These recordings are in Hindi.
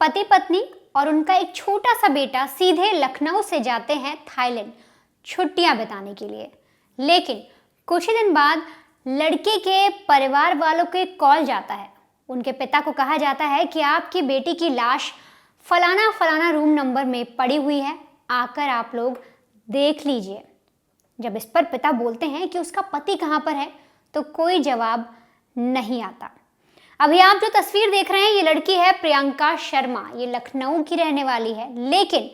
पति पत्नी और उनका एक छोटा सा बेटा सीधे लखनऊ से जाते हैं थाईलैंड छुट्टियां बिताने के लिए। लेकिन कुछ ही दिन बाद लड़के के परिवार वालों को एक कॉल जाता है। उनके पिता को कहा जाता है कि आपकी बेटी की लाश फलाना फलाना रूम नंबर में पड़ी हुई है, आकर आप लोग देख लीजिए। जब इस पर पिता बोलते हैं कि उसका पति कहाँ पर है, तो कोई जवाब नहीं आता। अभी आप जो तस्वीर देख रहे हैं, ये लड़की है प्रियंका शर्मा। ये लखनऊ की रहने वाली है। लेकिन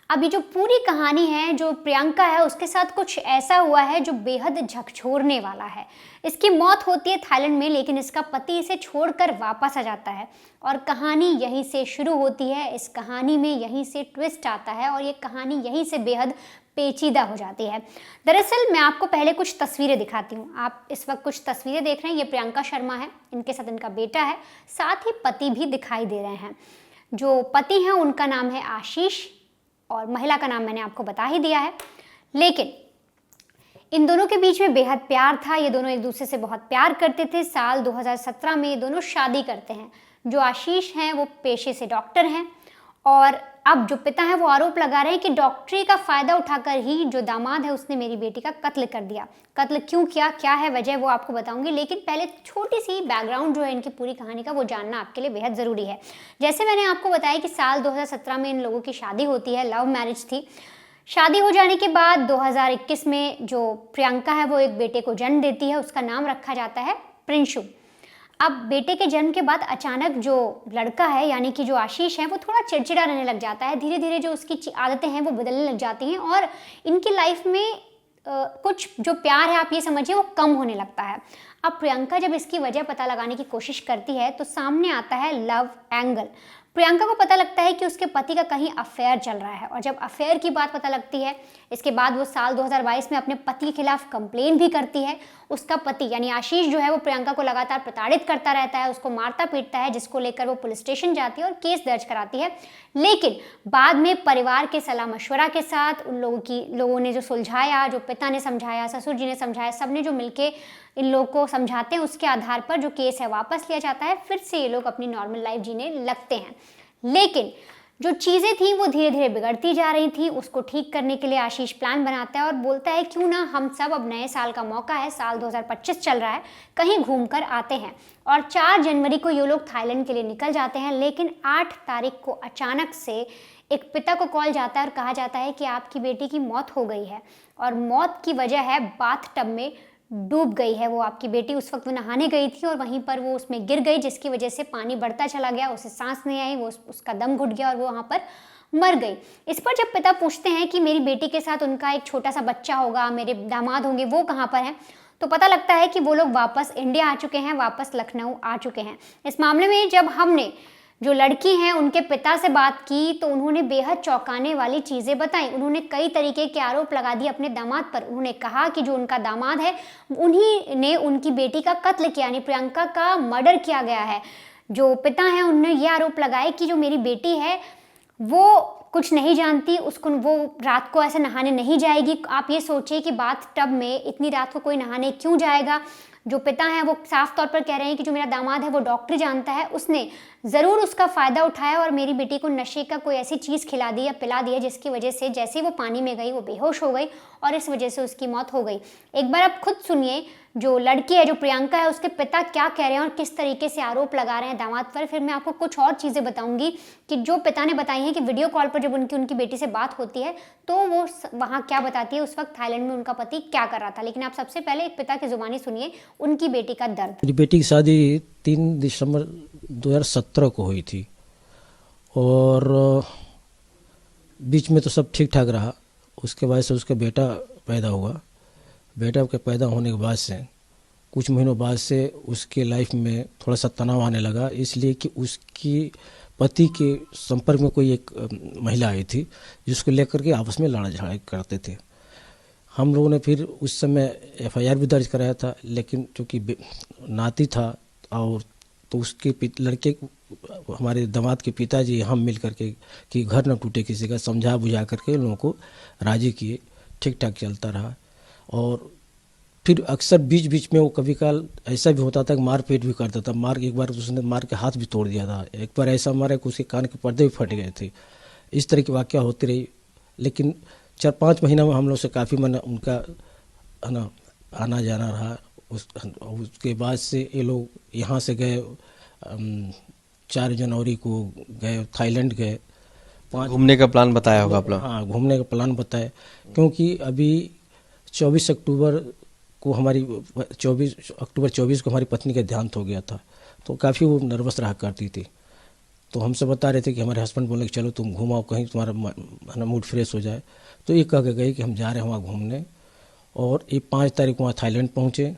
अभी जो पूरी कहानी है, जो प्रियंका है उसके साथ कुछ ऐसा हुआ है जो बेहद झकझोरने वाला है। इसकी मौत होती है थाईलैंड में, लेकिन इसका पति इसे छोड़कर वापस आ जाता है और कहानी यहीं से शुरू होती है। इस कहानी में यहीं से ट्विस्ट आता है और ये कहानी यहीं से बेहद पेचीदा हो जाती है। दरअसल मैं आपको पहले कुछ तस्वीरें दिखाती हूँ। आप इस वक्त कुछ तस्वीरें देख रहे हैं। ये प्रियंका शर्मा है, इनके साथ इनका बेटा है, साथ ही पति भी दिखाई दे रहे हैं। जो पति हैं उनका नाम है आशीष और महिला का नाम मैंने आपको बता ही दिया है। लेकिन इन दोनों के बीच में बेहद प्यार था। ये दोनों एक दूसरे से बहुत प्यार करते थे। साल 2017 में ये दोनों शादी करते हैं। जो आशीष हैं वो पेशे से डॉक्टर हैं और अब जो पिता है वो आरोप लगा रहे हैं कि डॉक्टरी का फायदा उठाकर ही जो दामाद है उसने मेरी बेटी का कत्ल कर दिया। कत्ल क्यों किया, क्या है वजह, वो आपको बताऊंगी। लेकिन पहले छोटी सी बैकग्राउंड जो है इनकी पूरी कहानी का, वो जानना आपके लिए बेहद ज़रूरी है। जैसे मैंने आपको बताया कि साल 2017 में इन लोगों की शादी होती है, लव मैरिज थी। शादी हो जाने के बाद 2021 में जो प्रियंका है वो एक बेटे को जन्म देती है। उसका नाम रखा जाता है प्रिंशु। अब बेटे के जन्म के बाद अचानक जो लड़का है यानी कि जो आशीष है वो थोड़ा चिड़चिड़ा रहने लग जाता है। धीरे धीरे जो उसकी आदतें हैं वो बदलने लग जाती हैं और इनकी लाइफ में कुछ जो प्यार है, आप ये समझिए, वो कम होने लगता है। अब प्रियंका जब इसकी वजह पता लगाने की कोशिश करती है तो सामने आता है लव एंगल। प्रियंका को पता लगता है कि उसके पति का कहीं अफेयर चल रहा है और जब अफेयर की बात पता लगती है, इसके बाद वो साल 2022 में अपने पति के खिलाफ कंप्लेन भी करती है। उसका पति यानी आशीष जो है वो प्रियंका को लगातार प्रताड़ित करता रहता है, उसको मारता पीटता है, जिसको लेकर वो पुलिस स्टेशन जाती है और केस दर्ज कराती है। लेकिन बाद में परिवार के सलाह मशवरा के साथ उन लोगों ने जो सुलझाया, जो पिता ने समझाया, ससुर जी ने समझाया, सबने जो मिलके इन लोगों को समझाते हैं, उसके आधार पर जो केस है वापस लिया जाता है। फिर से ये लोग अपनी नॉर्मल लाइफ जीने लगते हैं। लेकिन जो चीज़ें थी वो धीरे धीरे बिगड़ती जा रही थी। उसको ठीक करने के लिए आशीष प्लान बनाता है और बोलता है क्यों ना हम सब, अब नए साल का मौका है, साल 2025 चल रहा है, कहीं घूम कर आते हैं। और 4 जनवरी को ये लोग थाईलैंड के लिए निकल जाते हैं। लेकिन 8 तारीख को अचानक से एक पिता को कॉल जाता है और कहा जाता है कि आपकी बेटी की मौत हो गई है और मौत की वजह है बाथ टब में डूब गई है वो आपकी बेटी। उस वक्त वो नहाने गई थी और वहीं पर वो उसमें गिर गई, जिसकी वजह से पानी बढ़ता चला गया, उसे सांस नहीं आई, वो उसका दम घुट गया और वो वहाँ पर मर गई। इस पर जब पिता पूछते हैं कि मेरी बेटी के साथ उनका एक छोटा सा बच्चा होगा, मेरे दामाद होंगे, वो कहाँ पर हैं, तो पता लगता है कि वो लोग वापस इंडिया आ चुके हैं, वापस लखनऊ आ चुके हैं। इस मामले में जब हमने जो लड़की हैं उनके पिता से बात की तो उन्होंने बेहद चौंकाने वाली चीज़ें बताई। उन्होंने कई तरीके के आरोप लगा दिए अपने दामाद पर। उन्होंने कहा कि जो उनका दामाद है उन्हीं ने उनकी बेटी का कत्ल किया, यानी प्रियंका का मर्डर किया गया है। जो पिता हैं उन्होंने ये आरोप लगाए कि जो मेरी बेटी है वो कुछ नहीं जानती, उसको वो रात को ऐसे नहाने नहीं जाएगी। आप ये सोचिए कि बाथ टब में इतनी रात को कोई नहाने क्यों जाएगा। जो पिता है वो साफ तौर पर कह रहे हैं कि जो मेरा दामाद है वो डॉक्टरी जानता है, उसने ज़रूर उसका फ़ायदा उठाया और मेरी बेटी को नशे का कोई ऐसी चीज़ खिला दी या पिला दी है जिसकी वजह से जैसे ही वो पानी में गई वो बेहोश हो गई और इस वजह से उसकी मौत हो गई। एक बार आप खुद सुनिए जो लड़की है, जो प्रियंका है, उसके पिता क्या कह रहे हैं और किस तरीके से आरोप लगा रहे हैं दामाद पर। फिर मैं आपको कुछ और चीज़ें बताऊंगी कि जो पिता ने बताई हैं कि वीडियो कॉल पर जब उनकी बेटी से बात होती है तो वो वहाँ क्या बताती है, उस वक्त थाईलैंड में उनका पति क्या कर रहा था। लेकिन आप सबसे पहले एक पिता की जुबानी सुनिए उनकी बेटी का दर्द। मेरी बेटी की शादी 3 दिसंबर 2017 को हुई थी और बीच में तो सब ठीक ठाक रहा। उसके बाद से उसका बेटा पैदा हुआ। बेटा के पैदा होने के बाद से कुछ महीनों बाद से उसके लाइफ में थोड़ा सा तनाव आने लगा, इसलिए कि उसकी पति के संपर्क में कोई एक महिला आई थी जिसको लेकर के आपस में लड़ा झगड़ा करते थे। हम लोगों ने फिर उस समय FIR भी दर्ज कराया था, लेकिन चूँकि नाती था और तो उसके लड़के हमारे दामाद के पिताजी हम मिल करके कि घर न टूटे किसी का, समझा बुझा करके लोगों को राजी किए। ठीक ठाक चलता रहा और फिर अक्सर बीच बीच में वो कभी काल ऐसा भी होता था कि मार पीट भी करता था। एक बार उसने मार के हाथ भी तोड़ दिया था। एक बार ऐसा मारा कि उसके कान के पर्दे भी फट गए थे। इस तरह की वाक़या होती रही। लेकिन 4-5 महीना में हम लोग से काफ़ी मन उनका है ना आना जाना रहा। उसके बाद से ये लोग यहाँ से गए 4 जनवरी को गए, थाईलैंड गए। घूमने का प्लान बताया होगा आप लोग? हाँ, घूमने का प्लान बताया, क्योंकि अभी 24 अक्टूबर को 24 को हमारी पत्नी का देहांत हो गया था। तो काफ़ी वो नर्वस रहा करती थी। तो हमसे बता रहे थे कि हमारे हस्बैंड बोले कि चलो तुम घूमाओ कहीं, तुम्हारा है ना मूड फ्रेश हो जाए। तो ये कह के गए कि हम जा रहे हैं वहाँ घूमने। और ये 5 तारीख को वहाँ थाईलैंड पहुँचे।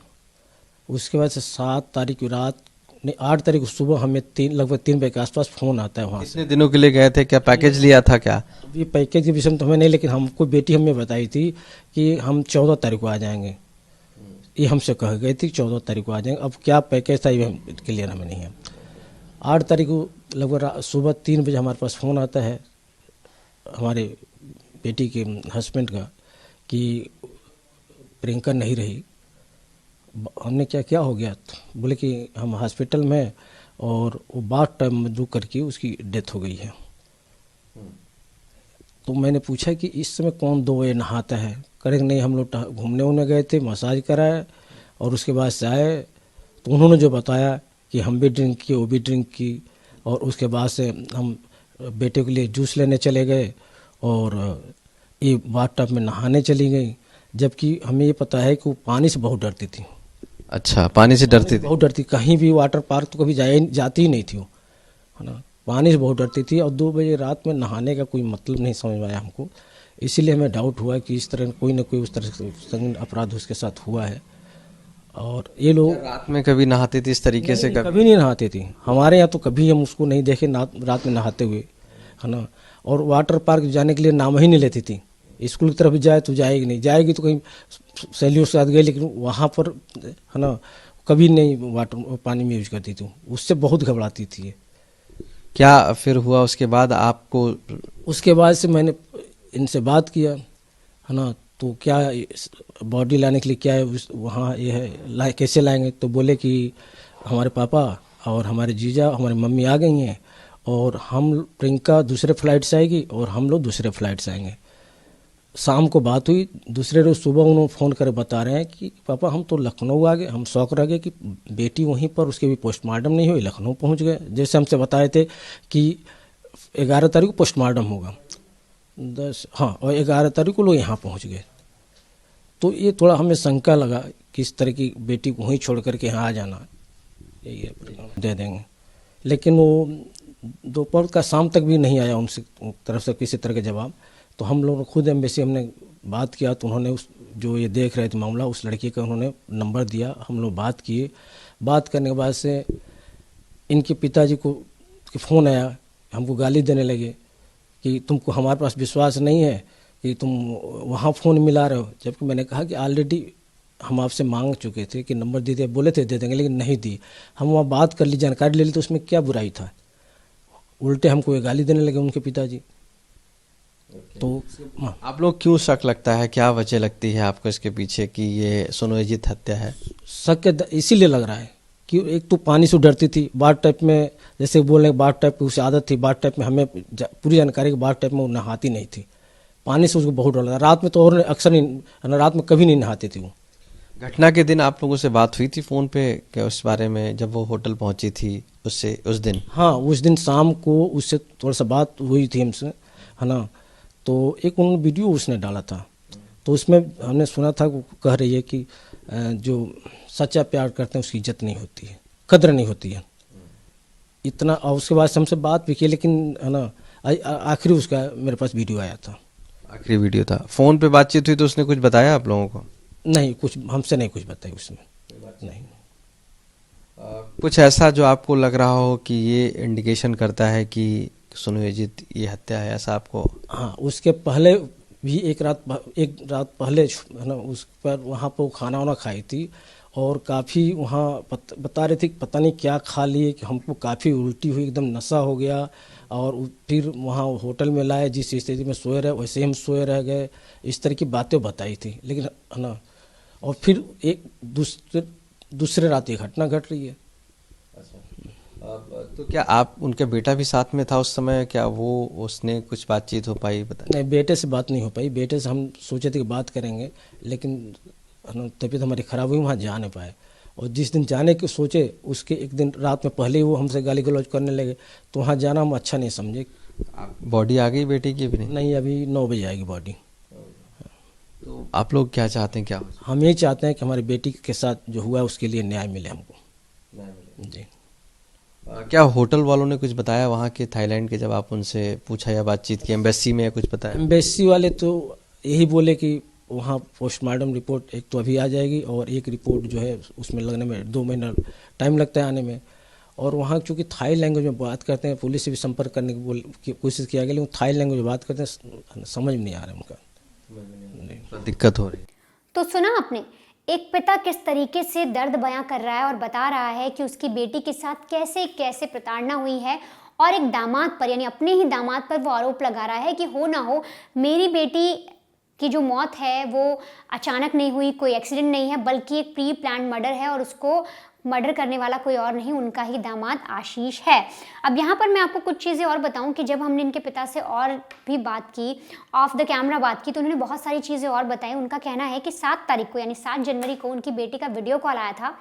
उसके बाद से 7 तारीख की रात, नहीं 8 तारीख को सुबह हमें लगभग 3 बजे के आसपास फ़ोन आता है वहाँ से। कितने दिनों के लिए गए थे? क्या पैकेज लिया था क्या? ये पैकेज के विषय में तो हमें नहीं, लेकिन हमको बेटी हमें बताई थी कि हम 14 तारीख को आ जाएंगे। ये हमसे कह गई थी 14 तारीख को आ जाएंगे। अब क्या पैकेज था ये क्लियर हमें नहीं है। 8 तारीख को लगभग सुबह 3 बजे हमारे पास फ़ोन आता है हमारे बेटी के हस्बैंड का कि प्रियंका नहीं रही। हमने क्या हो गया? बोले कि हम हॉस्पिटल में और वो बाथ टब में डूब करके उसकी डेथ हो गई है। तो मैंने पूछा कि इस समय कौन 2 बजे नहाता है? करें नहीं, हम लोग घूमने उमने गए थे, मसाज कराए और उसके बाद से आए। तो उन्होंने जो बताया कि हम भी ड्रिंक किए, वो भी ड्रिंक की। और उसके बाद से हम बेटे के लिए जूस लेने चले गए और ये बाथ टब में नहाने चली गई। जबकि हमें ये पता है कि वो पानी से बहुत डरती थी। अच्छा, पानी से डरती थी? बहुत डरती। कहीं भी वाटर पार्क तो कभी जाती ही नहीं थी वो, है ना। पानी से बहुत डरती थी। और 2 बजे रात में नहाने का कोई मतलब नहीं समझ में आया हमको। इसीलिए हमें डाउट हुआ कि इस तरह कोई ना कोई उस तरह से संगीन अपराध उसके साथ हुआ है। और ये लोग रात में कभी नहाती थी इस तरीके से? कभी नहीं नहाती थी। हमारे यहाँ तो कभी हम उसको नहीं देखे रात में नहाते हुए, है ना। और वाटर पार्क जाने के लिए नाम ही नहीं लेती थी। स्कूल की तरफ जाए तो जाएगी नहीं, जाएगी तो कहीं सहेलियों के साथ गई, लेकिन वहाँ पर है ना कभी नहीं वाटर पानी में यूज करती थी। उससे बहुत घबराती थी। क्या फिर हुआ उसके बाद आपको? उसके बाद से मैंने इनसे बात किया, है ना। तो क्या बॉडी लाने के लिए क्या है वहाँ ये है, कैसे लाएंगे? तो बोले कि हमारे पापा और हमारे जीजा हमारी मम्मी आ गई हैं और हम प्रियंका दूसरे फ्लाइट से आएगी और हम लोग दूसरे फ्लाइट से आएंगे। शाम को बात हुई। दूसरे रोज़ सुबह उन्होंने फ़ोन कर बता रहे हैं कि पापा हम तो लखनऊ आ गए। हम शौक रह गए कि बेटी वहीं पर, उसके भी पोस्टमार्टम नहीं हुई, लखनऊ पहुंच गए। जैसे हमसे बताए थे कि 11 तारीख को पोस्टमार्टम होगा, और 11 तारीख को लोग यहाँ पहुँच गए। तो ये थोड़ा हमें शंका लगा कि इस तरह की बेटी को वहीं छोड़ करके यहाँ आ जाना, यही दे देंगे। लेकिन वो दोपहर का शाम तक भी नहीं आया उनसे तरफ से किसी तरह का जवाब। तो हम लोग खुद एम्बेसी हमने बात किया। तो उन्होंने उस जो ये देख रहे थे मामला, उस लड़की का उन्होंने नंबर दिया। हम लोग बात किए। बात करने के बाद से इनके पिताजी को फ़ोन आया, हमको गाली देने लगे कि तुमको हमारे पास विश्वास नहीं है कि तुम वहाँ फ़ोन मिला रहे हो। जबकि मैंने कहा कि ऑलरेडी हम आपसे मांग चुके थे कि नंबर दे दे, बोले थे दे देंगे, लेकिन नहीं दी। हम वहाँ बात कर ली, जानकारी ले ली, तो उसमें क्या बुराई था? उल्टे हमको ये गाली देने लगे उनके पिताजी। तो आप लोग क्यों शक लगता है, क्या वजह लगती है आपको इसके पीछे कि ये सुनोजीत हत्या है? शक इसीलिए लग रहा है कि एक तो पानी से डरती थी। बाथ टब में जैसे बोल रहे बाथ टब की उसे आदत थी। बाथ टब में हमें पूरी जानकारी कि बाथ टब में वो नहाती नहीं थी। पानी से उसको बहुत डर लगता। रात में तो और अक्सर नहीं, रात में कभी नहीं नहाती थी वो। घटना के दिन आप लोगों से बात हुई थी फ़ोन पे क्या उस बारे में, जब वो होटल पहुंची थी उससे उस दिन? हाँ, उस दिन शाम को उससे थोड़ा सा बात हुई थी हमसे, है ना। तो एक उन्होंने वीडियो उसने डाला था। तो उसमें हमने सुना था वो कह रही है कि जो सच्चा प्यार करते हैं उसकी इज्जत नहीं होती है, कदर नहीं होती है इतना। और उसके बाद हमसे बात भी की, लेकिन है ना आखिरी उसका मेरे पास वीडियो आया था। आखिरी वीडियो था? फ़ोन पे बातचीत हुई तो उसने कुछ बताया आप लोगों को? नहीं, कुछ हमसे नहीं कुछ बताया उसमें, नहीं। कुछ ऐसा जो आपको लग रहा हो कि ये इंडिकेशन करता है कि सुनोजीत ये हत्या है, ऐसा आपको? हाँ, उसके पहले भी एक रात पहले है ना उस पर वहाँ पर खाना वाना खाई थी और काफ़ी वहाँ बता रहे थे कि पता नहीं क्या खा लिए कि हमको काफ़ी उल्टी हुई, एकदम नशा हो गया। और फिर वहाँ होटल में लाए, जिस स्थिति में सोए रहे वैसे ही हम सोए रह गए। इस तरह की बातें बताई थी। लेकिन है ना और फिर एक दूसरे रात ये घटना घट रही है। तो क्या आप उनके बेटा भी साथ में था उस समय, क्या वो उसने कुछ बातचीत हो पाई बता? नहीं, बेटे से बात नहीं हो पाई। बेटे से हम सोचे थे कि बात करेंगे, लेकिन तबीयत हमारी ख़राब हुई, वहाँ जा नहीं पाए। और जिस दिन जाने की सोचे उसके एक दिन रात में पहले ही वो हमसे गाली गलौज करने लगे, तो वहाँ जाना हम अच्छा नहीं समझे। बॉडी आ गई बेटे की? अभी नहीं, अभी 9 बजे आएगी बॉडी। तो आप लोग क्या चाहते हैं, क्या हो? हम यही चाहते हैं कि हमारी बेटी के साथ जो हुआ है उसके लिए न्याय मिले हमको। जी। क्या होटल वालों ने कुछ बताया वहाँ के, थाईलैंड के, जब आप उनसे पूछा या बातचीत की, एम्बेसी में कुछ बताया? एम्बेसी वाले तो यही बोले कि वहाँ पोस्टमार्टम रिपोर्ट एक तो अभी आ जाएगी और एक रिपोर्ट जो है उसमें लगने में 2 महीना टाइम लगता है आने में। और वहाँ चूँकि थाई लैंग्वेज में बात करते हैं, पुलिस से भी संपर्क करने की कोशिश किया गया, लेकिन थाई लैंग्वेज में बात करते हैं, समझ में नहीं आ रहा उनका। नहीं, तो दिक्कत हो रही। तो सुना आपने, एक पिता किस तरीके से दर्द बयां कर रहा है और बता रहा है कि उसकी बेटी के साथ कैसे कैसे प्रताड़ना हुई है, और एक दामाद पर, यानी अपने ही दामाद पर वो आरोप लगा रहा है कि हो ना हो मेरी बेटी की जो मौत है वो अचानक नहीं हुई, कोई एक्सीडेंट नहीं है, बल्कि एक प्री प्लान मर्डर है और उसको मर्डर करने वाला कोई और नहीं, उनका ही दामाद आशीष है। अब यहाँ पर मैं आपको कुछ चीज़ें और बताऊँ कि जब हमने इनके पिता से और भी बात की, ऑफ द कैमरा बात की, तो उन्होंने बहुत सारी चीज़ें और बताई। उनका कहना है कि 7 तारीख को, यानी 7 जनवरी को उनकी बेटी का वीडियो कॉल आया था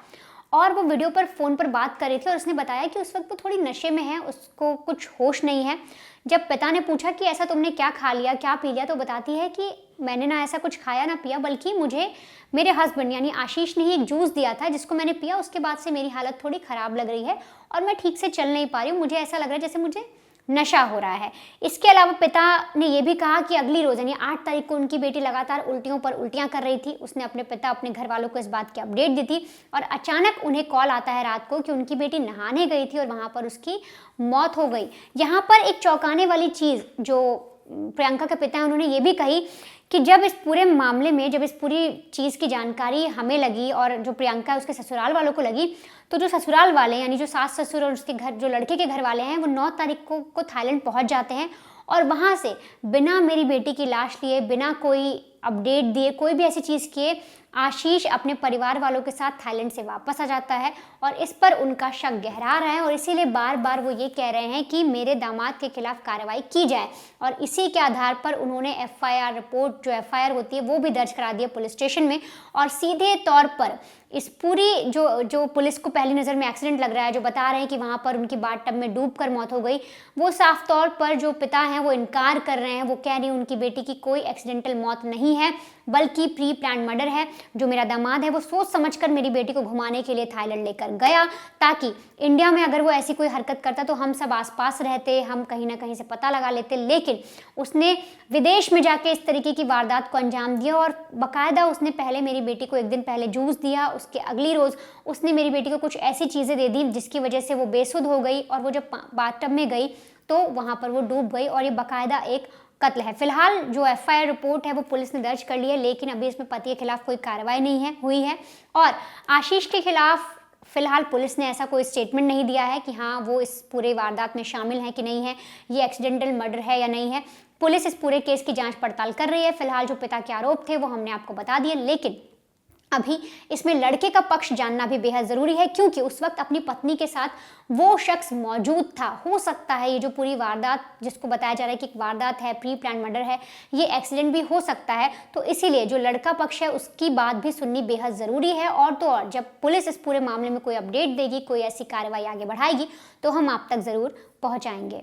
और वो वीडियो पर फ़ोन पर बात कर रही थी और उसने बताया कि उस वक्त वो थोड़ी नशे में है, उसको कुछ होश नहीं है। जब पिता ने पूछा कि ऐसा तुमने क्या खा लिया, क्या पी लिया, तो बताती है कि मैंने ना ऐसा कुछ खाया ना पिया, बल्कि मुझे मेरे हस्बैंड यानी आशीष ने ही एक जूस दिया था जिसको मैंने पिया, उसके बाद से मेरी हालत थोड़ी ख़राब लग रही है और मैं ठीक से चल नहीं पा रही हूँ, मुझे ऐसा लग रहा है जैसे मुझे नशा हो रहा है। इसके अलावा पिता ने यह भी कहा कि अगली रोज़ यानी 8 तारीख को उनकी बेटी लगातार उल्टियों पर उल्टियां कर रही थी। उसने अपने घर वालों को इस बात की अपडेट दी थी और अचानक उन्हें कॉल आता है रात को कि उनकी बेटी नहाने गई थी और वहाँ पर उसकी मौत हो गई। यहाँ पर एक चौंकाने वाली चीज़ जो प्रियंका के पिता हैं, उन्होंने ये भी कही कि जब इस पूरे मामले में, जब इस पूरी चीज़ की जानकारी हमें लगी और जो प्रियंका है उसके ससुराल वालों को लगी, तो जो ससुराल वाले यानी जो सास ससुर और उसके घर जो लड़के के घर वाले हैं, वो 9 तारीख को थाईलैंड पहुंच जाते हैं और वहां से बिना मेरी बेटी की लाश लिए, बिना कोई अपडेट दिए, कोई भी ऐसी चीज़ किए, आशीष अपने परिवार वालों के साथ थाईलैंड से वापस आ जाता है और इस पर उनका शक गहरा रहा है और इसीलिए बार बार वो ये कह रहे हैं कि मेरे दामाद के खिलाफ कार्रवाई की जाए और इसी के आधार पर उन्होंने एफआईआर रिपोर्ट, जो एफआईआर होती है, वो भी दर्ज करा दी है पुलिस स्टेशन में। और सीधे तौर पर इस पूरी जो पुलिस को पहली नज़र में एक्सीडेंट लग रहा है, जो बता रहे हैं कि वहाँ पर उनकी बाथटब में डूबकर मौत हो गई, वो साफ तौर पर जो पिता हैं वो इनकार कर रहे हैं। वो कह रही हैं उनकी बेटी की कोई एक्सीडेंटल मौत नहीं है, बल्कि प्री प्लान मर्डर है। जो मेरा दामाद है वो सोच समझकर मेरी बेटी को घुमाने के लिए थाईलैंड लेकर गया, ताकि इंडिया में अगर वो ऐसी कोई हरकत करता तो हम सब आसपास रहते, हम कहीं ना कहीं से पता लगा लेते। लेकिन उसने विदेश में जाके इस तरीके की वारदात को अंजाम दिया और बाकायदा उसने पहले मेरी बेटी को एक दिन पहले जूस दिया, उसके अगली रोज़ उसने मेरी बेटी को कुछ ऐसी चीज़ें दे दी जिसकी वजह से वो बेसुध हो गई और वो जब बाथटब में गई तो वहाँ पर वो डूब गई और ये बाकायदा एक कत्ल है। फिलहाल जो एफआईआर रिपोर्ट है वो पुलिस ने दर्ज कर ली है, लेकिन अभी इसमें पति के खिलाफ कोई कार्रवाई नहीं हुई है और आशीष के खिलाफ फिलहाल पुलिस ने ऐसा कोई स्टेटमेंट नहीं दिया है कि हाँ वो इस पूरे वारदात में शामिल है कि नहीं है, ये एक्सीडेंटल मर्डर है या नहीं है। पुलिस इस पूरे केस की जांच पड़ताल कर रही है। फिलहाल जो पिता के आरोप थे वो हमने आपको बता दिए, लेकिन अभी इसमें लड़के का पक्ष जानना भी बेहद ज़रूरी है, क्योंकि उस वक्त अपनी पत्नी के साथ वो शख्स मौजूद था। हो सकता है ये जो पूरी वारदात जिसको बताया जा रहा है कि एक वारदात है, प्री प्लान मर्डर है, ये एक्सीडेंट भी हो सकता है। तो इसीलिए जो लड़का पक्ष है उसकी बात भी सुननी बेहद ज़रूरी है। और तो और जब पुलिस इस पूरे मामले में कोई अपडेट देगी, कोई ऐसी कार्रवाई आगे बढ़ाएगी, तो हम आप तक ज़रूर पहुँचाएंगे।